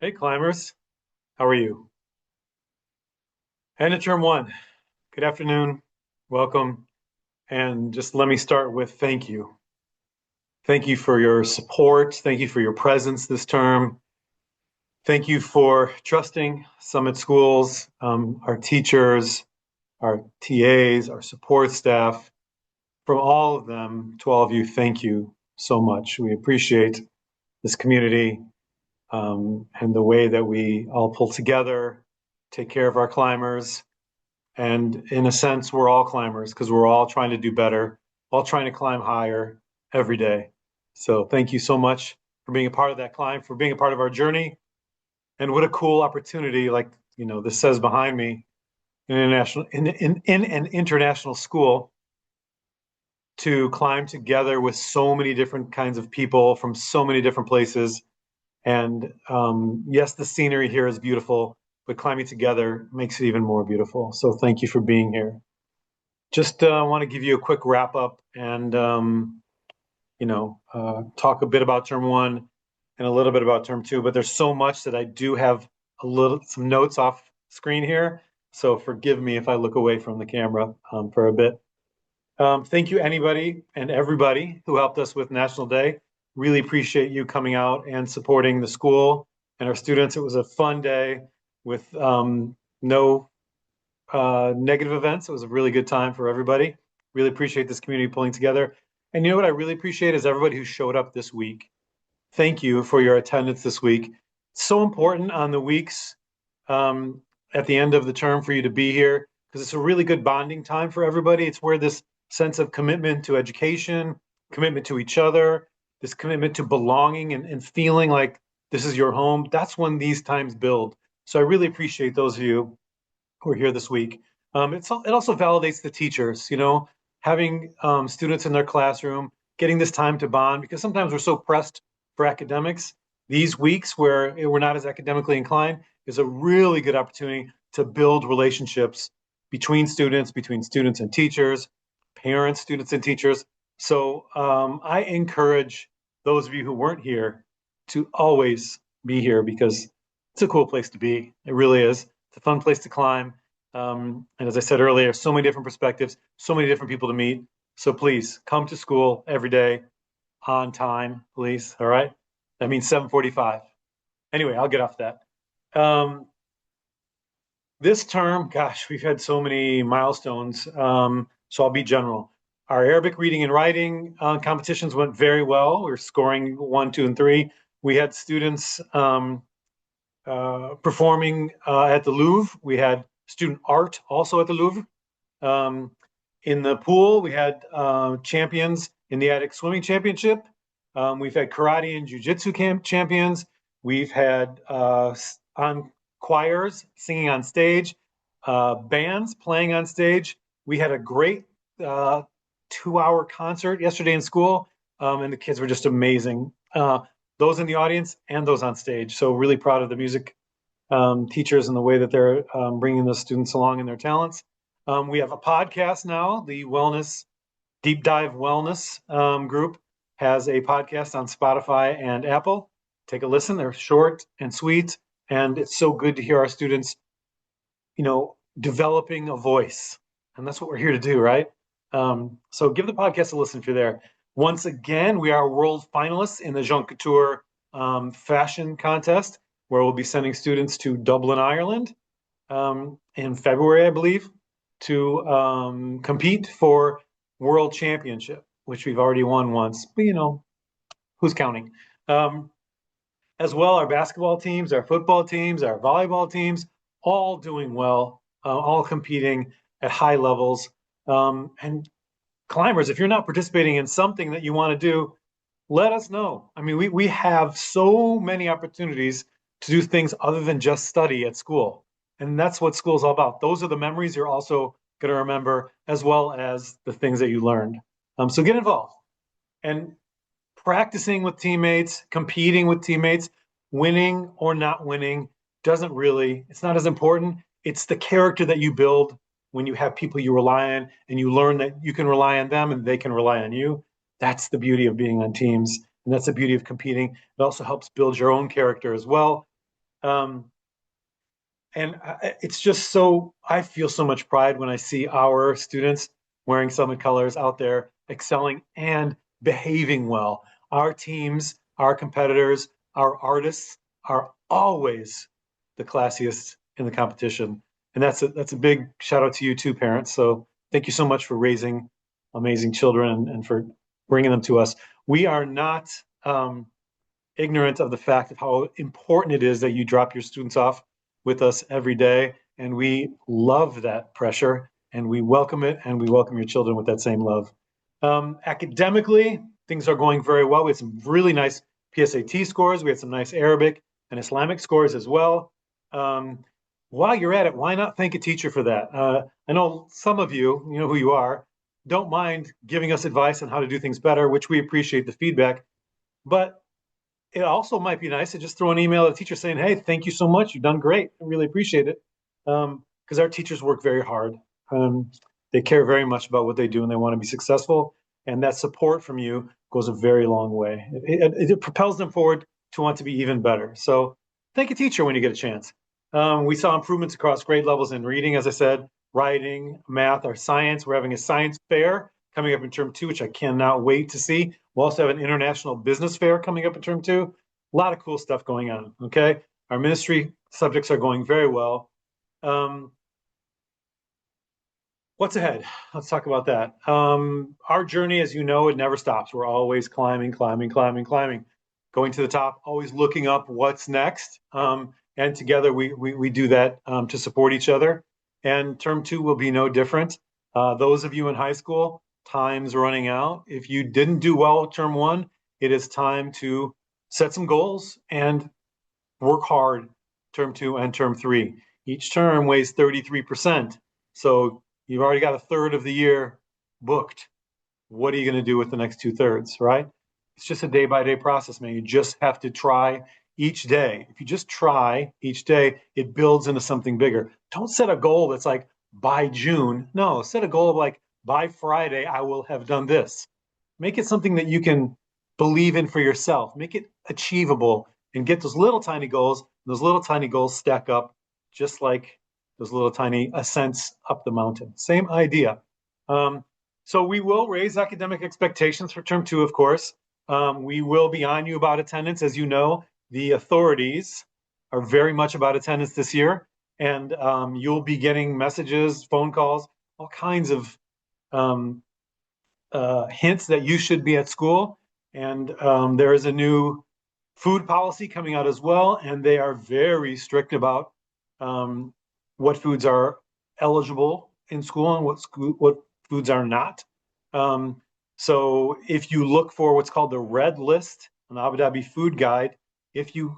Hey, climbers. How are you? End of term one. Good afternoon. Welcome. And just let me start with thank you. Thank you for your support. Thank you for your presence this term. Thank you for trusting Summit Schools, our teachers, our TAs, our support staff. From all of them to all of you, thank you so much. We appreciate this community and the way that we all pull together, take care of our climbers. And in a sense, we're all climbers because we're all trying to do better, all trying to climb higher every day. So thank you so much for being a part of that climb, for being a part of our journey. And what a cool opportunity, like, this says behind me, in an international school to climb together with so many different kinds of people from so many different places. And yes, the scenery here is beautiful, but climbing together makes it even more beautiful. So thank you for being here. Just want to give you a quick wrap up and talk a bit about term one and a little bit about term two. But there's so much that I do have some notes off screen here. So forgive me if I look away from the camera for a bit. Thank you, anybody and everybody who helped us with National Day. Really appreciate you coming out and supporting the school and our students. It was a fun day with no negative events. It was a really good time for everybody. Really appreciate this community pulling together. And you know what I really appreciate is everybody who showed up this week. Thank you for your attendance this week. It's so important on the weeks um, at the end of the term for you to be here because it's a really good bonding time for everybody. It's where this sense of commitment to education, commitment to each other, this commitment to belonging and feeling like this is your home. That's when these times build. So I really appreciate those of you who are here this week. It also validates the teachers, having students in their classroom, getting this time to bond, because sometimes we're so pressed for academics. These weeks where we're not as academically inclined is a really good opportunity to build relationships between students and teachers, parents, students and teachers. So I encourage those of you who weren't here to always be here because it's a cool place to be. It really is. It's a fun place to climb. And as I said earlier, so many different perspectives, so many different people to meet. So please come to school every day on time, please. All right. That means 7:45. Anyway, I'll get off that. Um, this term, gosh, we've had so many milestones. So I'll be general. Our Arabic reading and writing competitions went very well. We were scoring one, two, and three. We had students performing at the Louvre. We had student art also at the Louvre. Um, in the pool, we had champions in the attic swimming championship. We've had karate and jujitsu camp champions. We've had on choirs singing on stage, bands playing on stage. We had a great 2-hour concert yesterday in school, and the kids were just amazing. Those in the audience and those on stage. So really proud of the music teachers and the way that they're bringing the students along in their talents. We have a podcast now. The Wellness Deep Dive Wellness group has a podcast on Spotify and Apple. Take a listen. They're short and sweet, and it's so good to hear our students, developing a voice, and that's what we're here to do, right? So give the podcast a listen if you're there. Once again, we are world finalists in the Jean Couture fashion contest, where we'll be sending students to Dublin, Ireland in February, I believe, to compete for world championship, which we've already won once, but who's counting? Um, as well, our basketball teams, our football teams, our volleyball teams, all doing well, all competing at high levels. And climbers, if you're not participating in something that you want to do, let us know. I mean, we have so many opportunities to do things other than just study at school. And that's what school is all about. Those are the memories you're also going to remember, as well as the things that you learned. So get involved. And practicing with teammates, competing with teammates, winning or not winning it's not as important. It's the character that you build when you have people you rely on and you learn that you can rely on them and they can rely on you. That's the beauty of being on teams. And that's the beauty of competing. It also helps build your own character as well. Um, it's just so, I feel so much pride when I see our students wearing Summit colors out there, excelling and behaving well. Our teams, our competitors, our artists are always the classiest in the competition. And that's a big shout out to you too, parents. So thank you so much for raising amazing children and for bringing them to us. We are not ignorant of the fact of how important it is that you drop your students off with us every day. And we love that pressure and we welcome it, and we welcome your children with that same love. Academically, things are going very well. We had some really nice PSAT scores. We had some nice Arabic and Islamic scores as well. While you're at it, why not thank a teacher for that? I know some of you, you know who you are, don't mind giving us advice on how to do things better, which we appreciate the feedback. But it also might be nice to just throw an email to a teacher saying, "Hey, thank you so much. You've done great. I really appreciate it." Because our teachers work very hard. Um, they care very much about what they do and they want to be successful. And that support from you goes a very long way. It propels them forward to want to be even better. So thank a teacher when you get a chance. We saw improvements across grade levels in reading, as I said, writing, math, our science. We're having a science fair coming up in term two, which I cannot wait to see. We'll also have an international business fair coming up in term two. A lot of cool stuff going on. Okay. Our ministry subjects are going very well. Um, what's ahead? Let's talk about that. Our journey, as you know, it never stops. We're always climbing, climbing, climbing, climbing, going to the top, always looking up what's next. And together we do that to support each other. And term two will be no different. Those of you in high school, time's running out. If you didn't do well term one, it is time to set some goals and work hard term two and term three. Each term weighs 33%. So you've already got a third of the year booked. What are you going to do with the next 2/3, right? It's just a day by day process, man. You just have to try each day. If you just try each day, it builds into something bigger. Don't set a goal that's like by June. No, set a goal of like by Friday, I will have done this. Make it something that you can believe in for yourself. Make it achievable and get those little tiny goals. Those little tiny goals stack up just like those little tiny ascents up the mountain. Same idea. So we will raise academic expectations for term two, of course. We will be on you about attendance. As you know, the authorities are very much about attendance this year, and you'll be getting messages, phone calls, all kinds of um, hints that you should be at school. And there is a new food policy coming out as well, and they are very strict about um, what foods are eligible in school and what foods are not. Um, so if you look for what's called the red list on the Abu Dhabi Food Guide, if you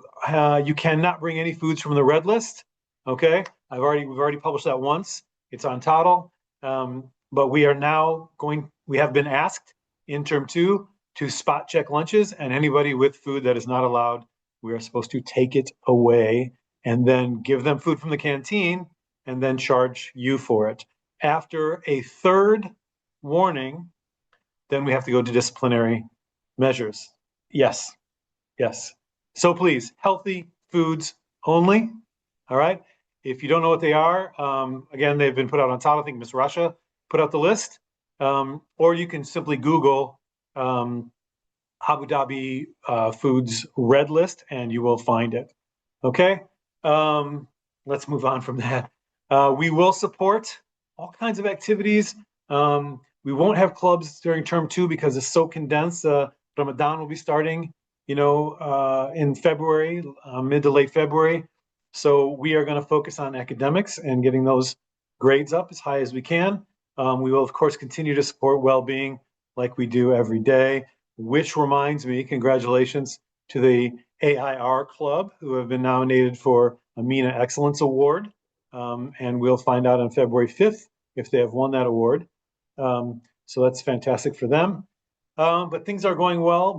cannot bring any foods from the red list, okay? We've already published that once. It's on Toddle. But we have been asked in term two to spot check lunches, and anybody with food that is not allowed, we are supposed to take it away and then give them food from the canteen and then charge you for it. After a third warning, then we have to go to disciplinary measures. Yes, yes. So please, healthy foods only. All right. If you don't know what they are, again, they've been put out on top. I think Miss Russia put out the list. Or you can simply Google Abu Dhabi Foods Red List and you will find it. Okay. Let's move on from that. We will support all kinds of activities. We won't have clubs during term two because it's so condensed. Ramadan will be starting, in February, mid to late February. So we are going to focus on academics and getting those grades up as high as we can. We will, of course, continue to support well-being like we do every day, which reminds me, congratulations to the AIR Club, who have been nominated for a MENA Excellence Award. And we'll find out on February 5th if they have won that award. So that's fantastic for them. But things are going well.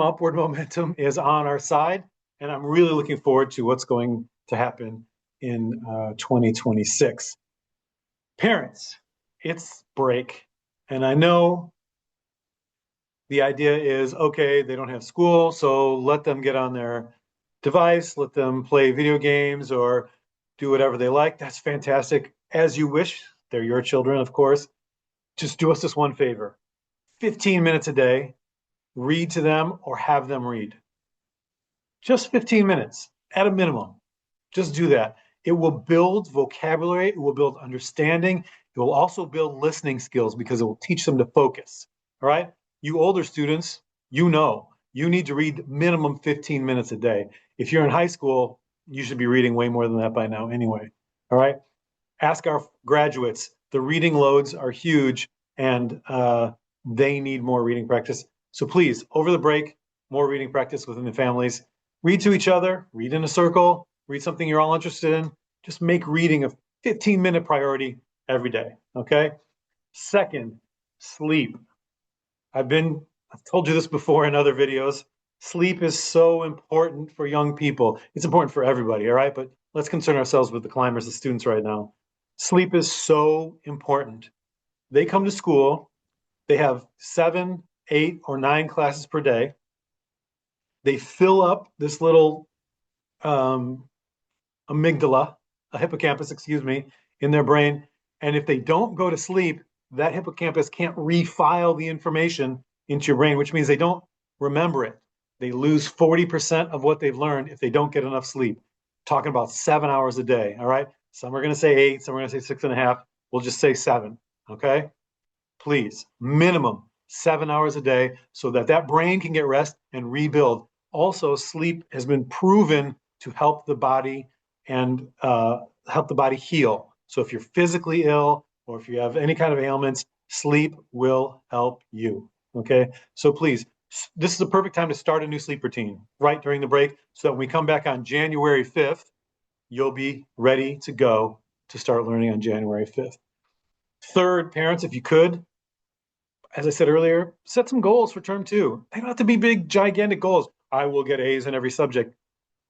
Upward momentum is on our side. And I'm really looking forward to what's going to happen in 2026. Parents, it's break. And I know the idea is, okay, they don't have school, so let them get on their device, let them play video games or do whatever they like. That's fantastic. As you wish. They're your children, of course. Just do us this one favor. 15 minutes a day, read to them or have them read. Just 15 minutes at a minimum. Just do that. It will build vocabulary. It will build understanding. It will also build listening skills because it will teach them to focus. All right. You older students, you know, you need to read minimum 15 minutes a day. If you're in high school, you should be reading way more than that by now anyway. All right. Ask our graduates. The reading loads are huge and they need more reading practice. So please, over the break, more reading practice within the families. Read to each other, read in a circle, read something you're all interested in. Just make reading a 15-minute priority every day, okay? Second, sleep. I've told you this before in other videos. Sleep is so important for young people. It's important for everybody, all right? But let's concern ourselves with the climbers, the students right now. Sleep is so important. They come to school, they have 7, 8, or 9 classes per day. They fill up this little amygdala, a hippocampus, excuse me, in their brain. And if they don't go to sleep, that hippocampus can't refile the information into your brain, which means they don't remember it. They lose 40% of what they've learned if they don't get enough sleep. Talking about 7 hours a day, all right? Some are going to say 8, some are going to say 6.5. We'll just say 7, okay? Please, minimum 7 hours a day so that that brain can get rest and rebuild. Also, sleep has been proven to help the body and help the body heal. So if you're physically ill or if you have any kind of ailments, sleep will help you. Okay. So please, this is the perfect time to start a new sleep routine right during the break so that when we come back on January 5th, you'll be ready to go to start learning on January 5th. Third, parents, if you could, as I said earlier, set some goals for term 2. They don't have to be big, gigantic goals. I will get A's in every subject.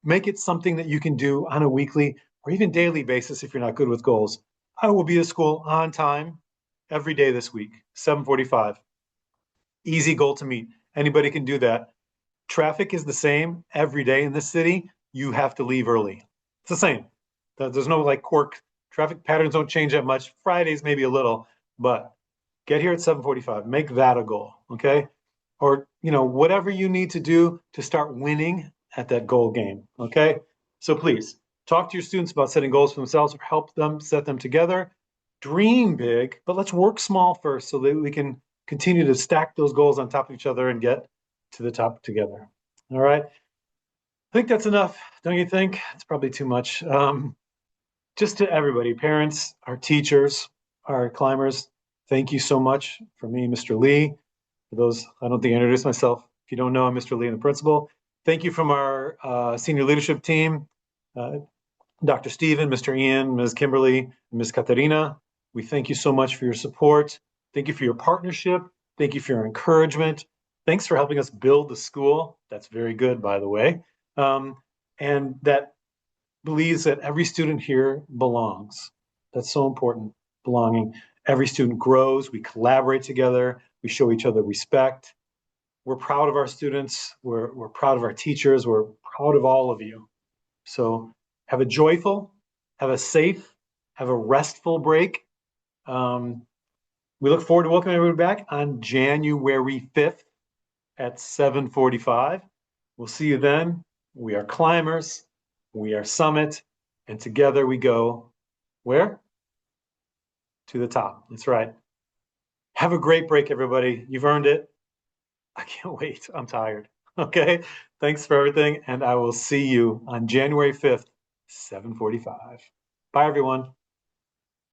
Make it something that you can do on a weekly or even daily basis if you're not good with goals. I will be at school on time every day this week, 7:45. Easy goal to meet. Anybody can do that. Traffic is the same every day in this city. You have to leave early. It's the same. There's no like quirk. Traffic patterns don't change that much. Fridays maybe a little, but get here at 7:45. Make that a goal, okay? Or, whatever you need to do to start winning at that goal game, okay? So please, talk to your students about setting goals for themselves or help them set them together. Dream big, but let's work small first so that we can continue to stack those goals on top of each other and get to the top together. All right? I think that's enough, don't you think? It's probably too much. Just to everybody, parents, our teachers, our climbers, thank you so much. For me, Mr. Lee. For those, I don't think I introduced myself. If you don't know, I'm Mr. Lee, the principal. Thank you from our senior leadership team, Dr. Stephen, Mr. Ian, Ms. Kimberly, and Ms. Katerina. We thank you so much for your support. Thank you for your partnership. Thank you for your encouragement. Thanks for helping us build the school. That's very good, by the way. And that believes that every student here belongs. That's so important, belonging. Every student grows. We collaborate together. We show each other respect. We're proud of our students. We're proud of our teachers. We're proud of all of you. So have a joyful, have a safe, have a restful break. We look forward to welcoming everybody back on January 5th at 7:45. We'll see you then. We are climbers. We are Summit. And together we go where? To the top. That's right. Have a great break, everybody. You've earned it. I can't wait. I'm tired. Okay. Thanks for everything. And I will see you on January 5th, 7:45. Bye, everyone.